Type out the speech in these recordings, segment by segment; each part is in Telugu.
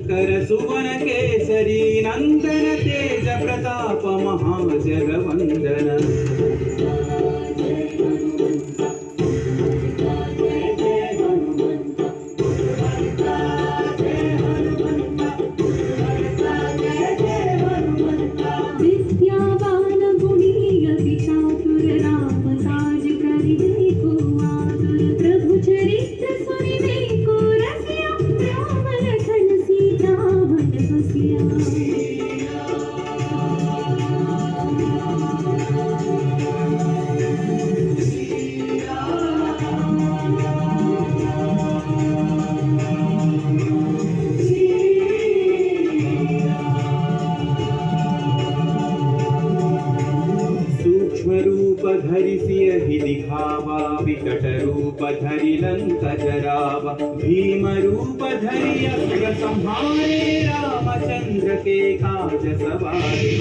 शङ्कर सुवन केसरी नन्दन तेज प्रताप महाजगवन्दन धरि दिखावा विकट रूप धरि लंक जरावा भीम रूप धरि असुर संहारे रामचंद्र के काज सवारे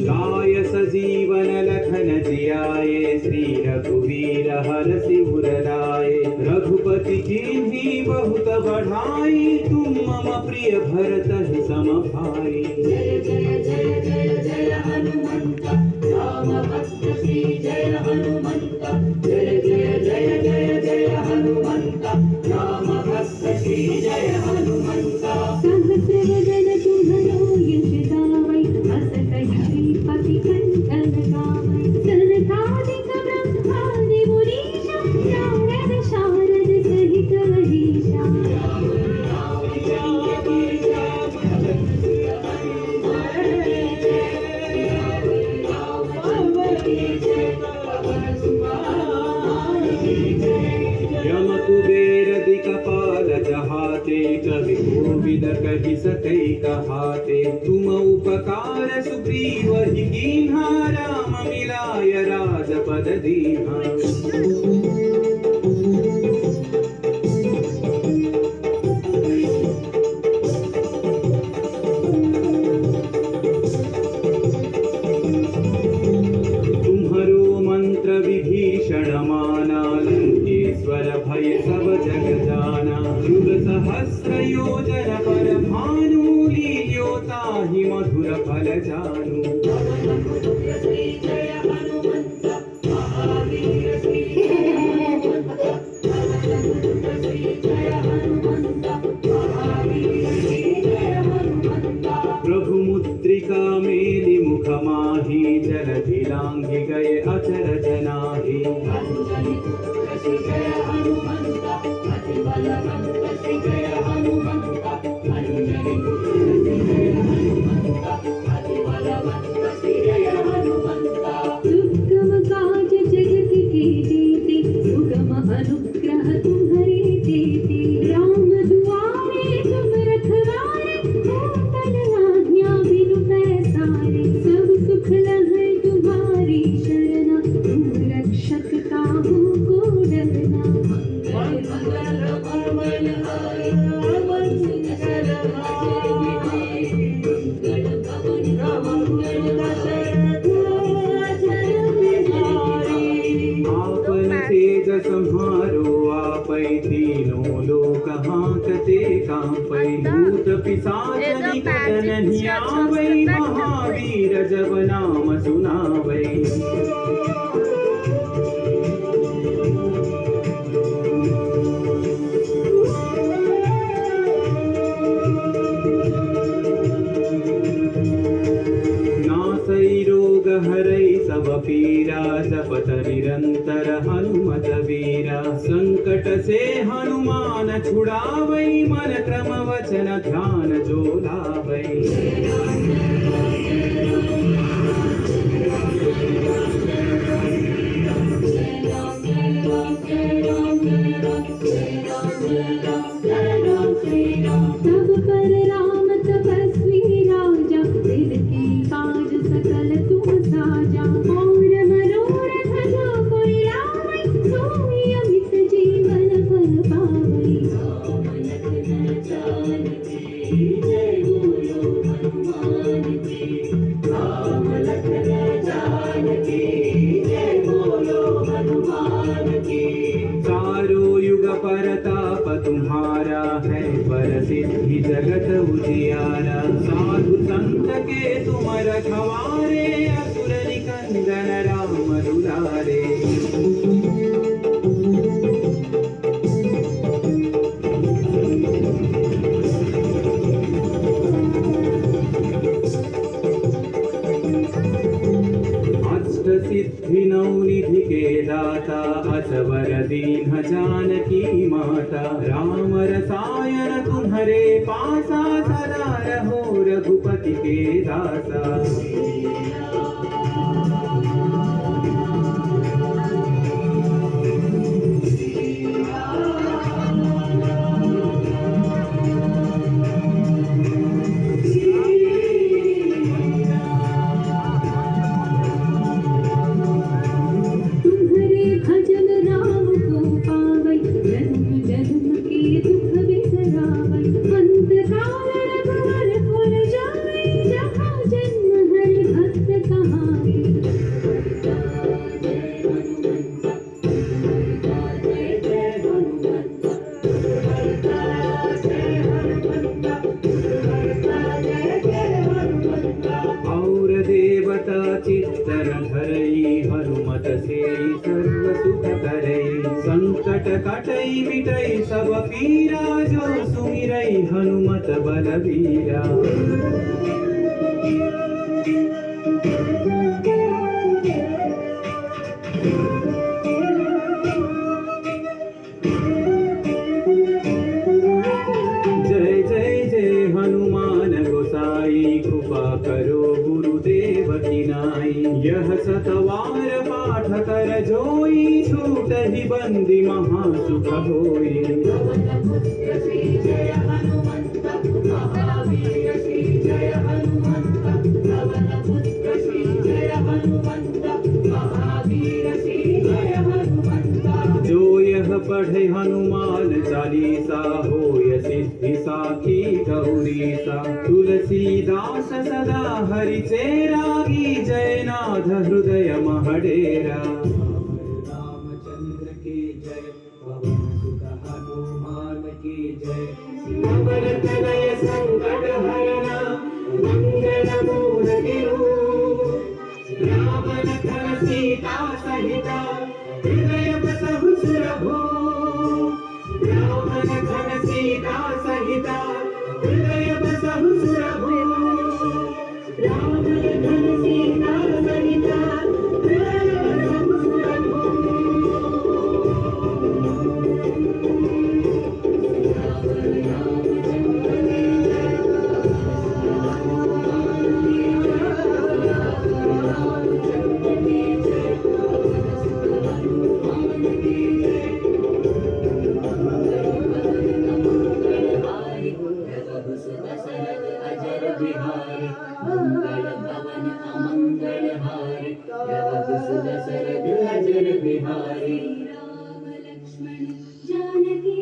लाय सजीवन लखन जियाए श्री रघुवीर हरषि उर लाए रघुपति कीन्ही बहुत बढ़ाई तुम मम प्रिय भरत सम भाई जय जय जय जय जय हनुमंत राम भक्त श्री जय हनुमंत जय जय जय जय जय हनुमंत राम भक्त श्री जय हनुमंत सहस्रवदन तुम्हरो यश गावै अस कहि श्रीपति कंचन गावै सनकादिक ब्रह्मादि मुनीषा नारद शारद सहित मनीषा यम कुबेर दिक्पाल जहाते कवि कोविद कहि सकै कहाते तुम उपकार सुग्रीव ही कीन्हा राम मिलाय राजपद दीन्हा भय सब जग जाना युग सहस्र योजन पर भानु लील्यो ताहि मधुर फल जानु श्री जय हनुमंत महावीर श्री जय हनुमंत श्री जय हनुमंत महावीर श्री जय हनुमंत प्रभु मुद्रिका मेलि मुख माहि जलधि लांघि गए अचर जनाहि श्री जय हनुमंत अति बलवंत श्री जय हनुमंत अंजनी पुत्र श्री जय हनुमंत अति बलवंत श्री जय हनुमंत दुर्गम काज जगत के जेते सुगम अनुग्रह तुम्हारे देते राम दुआरे तुम रखवारे तन आज्ञा बिनु पैसारे सब सुख लहै तुम्हारी शरणा तुम रक्षक काहू को डरना मंगल भवन हाय पवन सिंह मंगल भवन मंगल आपन तेज संहारो आपै तीनों लोक हांकते कांपै भूत पिशाच निकट नहीं आवै महावीर जब नाम सुनावै हरै सब पीरा जपत निरंतर हनुमत वीरा संकट से हनुमान छुड़ावै मन क्रम वचन ध्यान जो लावै तब पर राम तपस्वी राजा दिल की काज सकल तुम साजा और मनोरथ जो कोई लावै सोई अमित जीवन फल पावै राम लखन जानकी जय बोलो हनुमान के तुम रखवारे असुर निकंदन राम दुलारे सिद्धि नवनिधि के दाता असवर दीन जानकी माता राम रसायन तुम्हारे पासा सदा रहो रघुपति के दासा चित्तन धरई हनुमत से सर्व सुख करई संकट कटई मिटई सब पीरा जो सुमिरई हनुमत बलवीरा जय जय जय हनुमान गोसाई कृपा करो गुरुदेव की नाई यह सतवार पाठ कर जोई छूट ही बंदी महासुख होई जय हनुमंत महावीर श्री जय हनुमंत पुत्र श्री जय हनुमंत महावीर श्री जय हनुमंत जो यह पढ़े हनुमान चालीसा होय सिद्धि साखी गौरीसा तुलसीदास सदा हरि चेरागी जयनाथ हृदय महडेरा रामचंद्र की जय पवन सुत हनुमान की जय सिमर तनय संकट हरना मंगल मूर्ति राम लखन सीता सहिता हृदय बसहु सुरभो राम लखन सीता सहिता हृदय बसहु सुरभो राम लखन सीता सहिता हृदय बसहु सुरभो बिहारी राम लक्ष्मण जानकी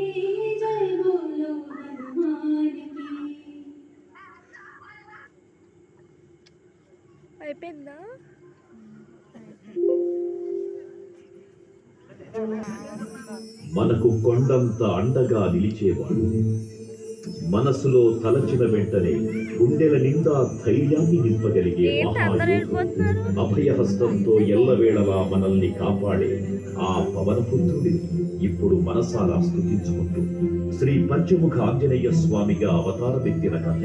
जय बोलो हनुमान की అయిపోయిందా? మనకు కొండంత అండగా నిలిచేవాడు మనసులో తలచిన వెంటనే గుండెల నిండా ధైర్యాన్ని నింపగలిగే మహాయోధుడు అభయహస్తంతో ఎల్లవేళలా మనల్ని కాపాడే ఆ పవనపుత్రుడిని ఇప్పుడు మనసారా స్తుతించుకుంటూ శ్రీ పంచముఖ ఆంజనేయ స్వామిగా అవతారమెత్తిన కథ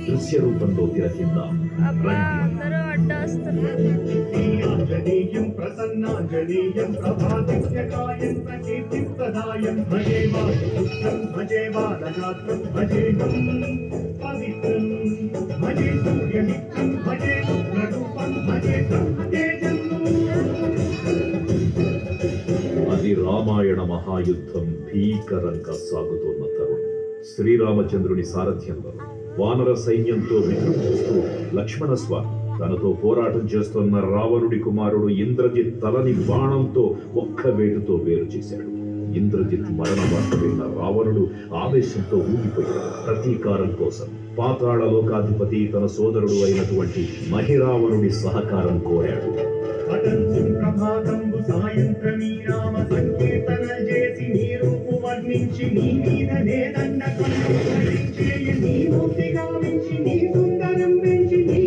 దృశ్య రూపంలో తిలకిద్దాం. అబ్బా అందరూ అడ్డొస్తున్నారు. ప్రసన్నాంజనేయం ప్రభాదిత్యకాయం ప్రకీర్తిప్రదాయం భజే వాసుపుత్రం భజే బాలగాత్రం భజేహం పవిత్రం భజే సూర్యమిత్రం భజే శుక్రరూపం భజే తేజం. అది రామాయణ మహాయుద్ధం భీకరంగా సాగుతున్న తరుణం. శ్రీరామచంద్రుని సారథ్యంలో వానర సైన్యంతో విజృంభిస్తూ లక్ష్మణస్వామి తనతో పోరాటం చేస్తున్న రావణుడి కుమారుడు ఇంద్రజిత్ తలని బాణంతో ఒక్క వేటుతో వేరు చేశాడు. ఇంద్రజిత్ మరణ వార్త విన్న రావణుడు ఆవేశంతో ఊగిపోయాడు. ప్రతీకారం కోసం పాతాళ లోకాధిపతి తన సోదరుడు అయినటువంటి మహిరావణుడి సహకారం కోరాడు. ప్రభాతంబు సాయంత్రమీ రామ సంకీర్తన చేసి నీ రూపు వర్ణించి నీ మీదనే దండ నీ మూర్తి గావించి నీ సుందరం పెంచి నీ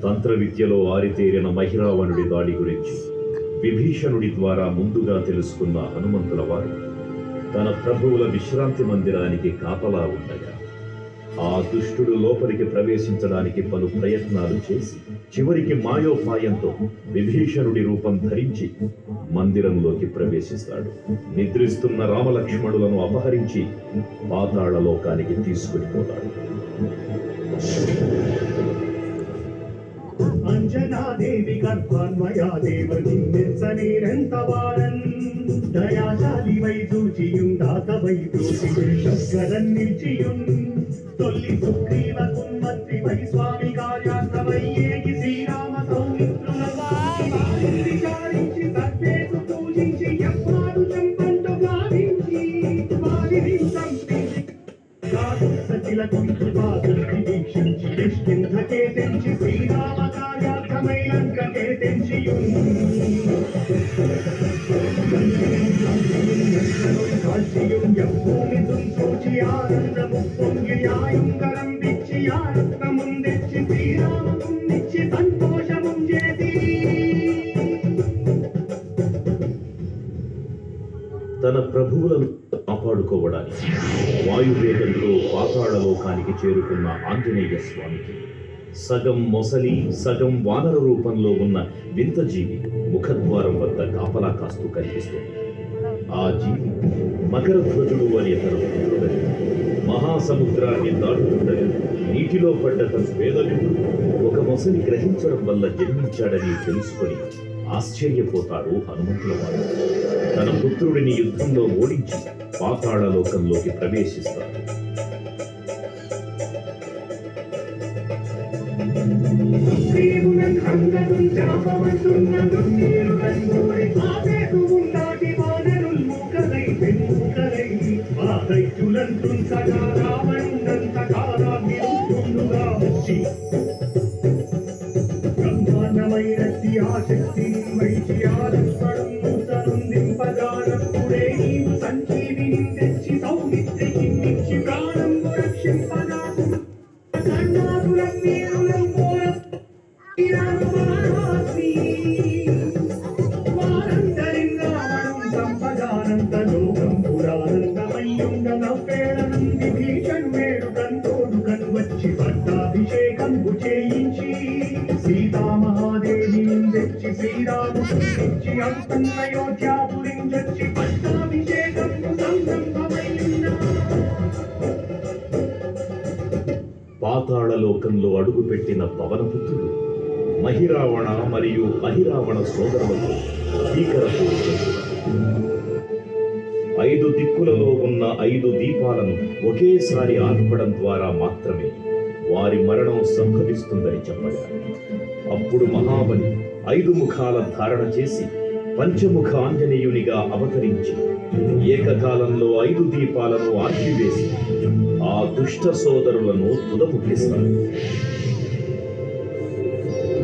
తంత్ర విద్యలో ఆరితేరిన మహిరావణుడి దాడి గురించి విభీషణుడి ద్వారా ముందుగా తెలుసుకున్న హనుమంతుల వారు తన ప్రభువుల విశ్రాంతి మందిరానికి కాపలా ఉండగా ఆ దుష్టుడు లోపలికి ప్రవేశించడానికి పలు ప్రయత్నాలు చేసి చివరికి మాయోపాయంతో విభీషణుడి రూపం ధరించి మందిరంలోకి ప్రవేశిస్తాడు. నిద్రిస్తున్న రామలక్ష్మణులను అపహరించి పాతాళ లోకానికి తీసుకుని పోతాడు. అంజనాదేవి గర్భాన్మయా దేవని నిత్సనేరంత వారన్ దయాశాలి వై చూచియుందాత వై చూచిగరన్ నిలిచియున్ తొల్లి సుగ్రీవ కున్మంత్రి వై స్వామి కార్యార్థమై ఏగి శ్రీరామ సౌమిత్రుల విచారించి సర్వేసు పూజించి ఎప్పాడు చంపంటు గావించి వారిని సంపించి సచిల కుంచి బాధి దీక్షించి కిష్కింధకే తెంచి శ్రీరామ కార్యార్థమై లంకకే తెంచియున్ కాల్చియుం యభూమి తుంచూచి ఆనందము పొంగి ఆయుంగరం విచ్చి ఆరత్నముందెచ్చి శ్రీరామముందిచ్చి సంతోషముం చేసి తన ప్రభువులను కాపాడుకోవడానికి వాయువేగంతో పాతాళ లోకానికి చేరుకున్న ఆంజనేయ స్వామికి సగం మొసలి సగం వానర రూపంలో ఉన్న వింత జీవి ముఖద్వారం వద్ద కాపలా కాస్తూ కనిపిస్తుంది. ఆ జీవి మకరధ్వజుడు అనే తన పుత్రుడని మహాసముద్రాన్ని దాటుతుండగా నీటిలో పడ్డ తన వేదవిందుడు ఒక మొసలి గ్రహించడం వల్ల జన్మించాడని తెలుసుకొని ఆశ్చర్యపోతాడు హనుమంతుల వారు. తన పుత్రుడిని యుద్ధంలో ఓడించి పాతాళ లోకంలోకి ప్రవేశిస్తాడు. బ్రహ్మాండమైనట్టి ఆ శక్తిని వైచి ఆరంపడుందింపగానప్పుడే నీవు సంజీవిని తెచ్చి సౌమిత్రికి నిచ్చి ప్రాణం రక్షింపగా సంపదానంత లోకం పురానందమయ్యుండ నవ్వేళనం విభీషణుడు కంటోడు కనువచ్చి పట్టాభిషేకంబు చేయించి సీతామహాదేవిని తెచ్చి శ్రీరాముడు తెచ్చి అంతన్నయోధ్యాపురించొచ్చి పట్టాభిషేకంబు సంరంభమయ్యుండ పాతాళ లోకంలో అడుగుపెట్టిన పవనపుత్రుడు మహిరావణ మరియు అహిరావణ సోదరులతో భీకర పోరు చేస్తున్నాడు. 5 దిక్కులలో ఉన్న 5 దీపాలను ఒకేసారి ఆర్పడం ద్వారా మాత్రమే వారి మరణం సంభవిస్తుందని చెప్పగా అప్పుడు మహాబలి 5 ముఖాల ధారణ చేసి పంచముఖ ఆంజనేయునిగా అవతరించి ఏకకాలంలో 5 దీపాలను ఆర్పివేసి ఆ దుష్ట సోదరులను తుదముట్టిస్తాడు.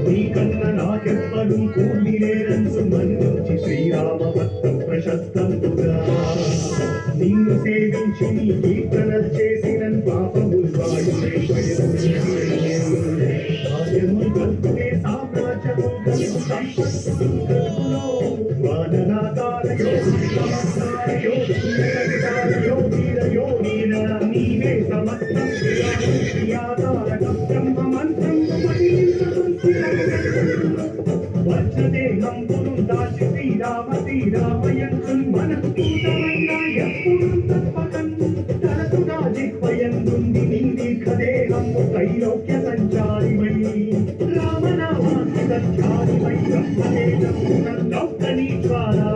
నీకన్న నాకెప్పడు కూలినేరంచు మన్నించి శ్రీరామ భక్తం ప్రశస్తంతుగా నిన్ను సేవించి నీ కీర్తన చేసిన పాపములు వాయుములు కల్పునే సామ్రాజ్యము కలుగు సంపత్తులో నీవే సమస్తం బ్రహ్మ మంత్రం వచ్చదే నంపును దాచి శ్రీరామయంతు మనస్తూతమైనా ఎప్పుడు తప్పకం తరచుగా జిహ్వయందుంది నీ దీర్ఘదేహము త్రైలోక్య సంచారివై రామనామాసి సత్యారివై బ్రహ్మదేశమునౌకనీ ద్వారా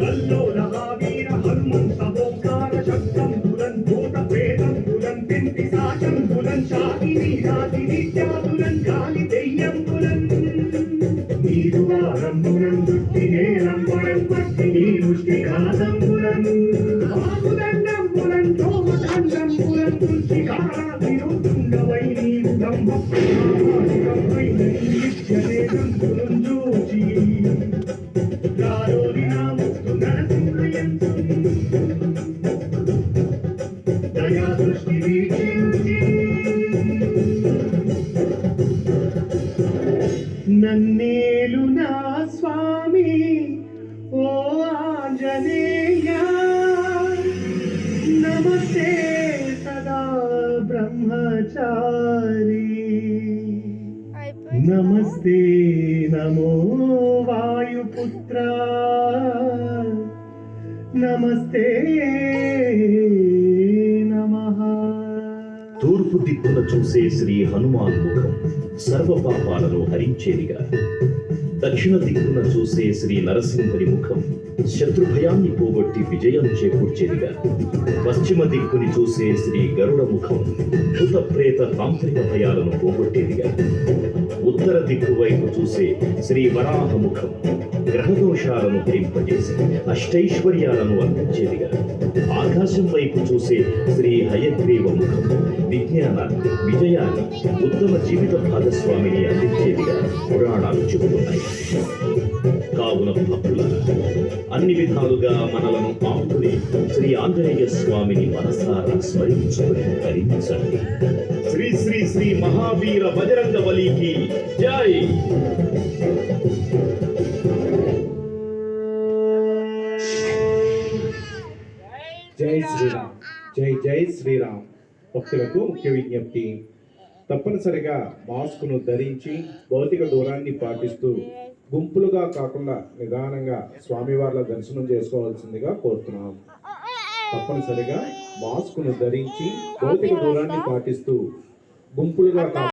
కల్లోల వీర హనుమంత ఓంకార శబ్దం బులం భూత ప్రేతం బులం పెంటి సాచం బులం శాకిని రాజి విద్యాబులం కాలి దెయ్యం బులం నీరు వారంబులం దుట్టి నేరంబులం పట్టి నీ ముష్టి కాదంబులం ఆకుదండం బులం చోమదండం బులం తుల్సి కారాభిరుతుండవై నీవు బ్రహ్మ ప్రమాణికమైన నీ నిత్యదేశం బులం చూచి గారోరి నాముస్తు నరసింహయంతు దయా దృష్టి వీక్షించి నన్నేలు నా స్వామి ఓ ఆంజనేయ నమస్తే సదా బ్రహ్మచారి నమస్తే నమో వాయుపుత్ర నమస్తే నమః. తూర్పు దిక్కున చూసే శ్రీ హనుమాన్ ముఖం సర్వ పాపాలను హరించేదిగా, దక్షిణ దిక్కున చూసే శ్రీ నరసింహుని ముఖం శత్రు భయాన్ని పోగొట్టి విజయం చేకూర్చేదిగా, పశ్చిమ దిక్కుని చూసే శ్రీ గరుడ ముఖం భూత ప్రేత తాంత్రిక భయాలను పోగొట్టేదిగా, ఉత్తర దిక్కు వైపు చూసే శ్రీ వరాహ ముఖం గ్రహదోషాలను హరింపజేసి అష్టైశ్వర్యాలను అందించేదిగా, ఆకాశం వైపు చూసే శ్రీ హయగ్రీవ ముఖం విజ్ఞానాన్ని, విజయాన్ని, ఉత్తమ జీవిత భాగస్వామిని అందించేదిగా పురాణాలు చెబుతున్నాయి. కావున భక్తులారా, అన్ని విధాలుగా మనలను ఆపుకుని శ్రీ ఆంజనేయ స్వామిని మనసారా స్మరించుకుని ధరించండి. శ్రీ శ్రీ శ్రీ మహావీర బజరంగ బలికి జై. జై శ్రీరామ్. జై జై శ్రీరామ్. భక్తులకు ముఖ్య విజ్ఞప్తి, తప్పనిసరిగా మాస్కును ధరించి భౌతిక దూరాన్ని పాటిస్తూ గుంపులుగా కాకుండా నిదానంగా స్వామివార్ల దర్శనం చేసుకోవాల్సిందిగా కోరుతున్నాం. తప్పనిసరిగా మాస్కును ధరించి భౌతిక దూరాన్ని పాటిస్తూ గుంపులుగా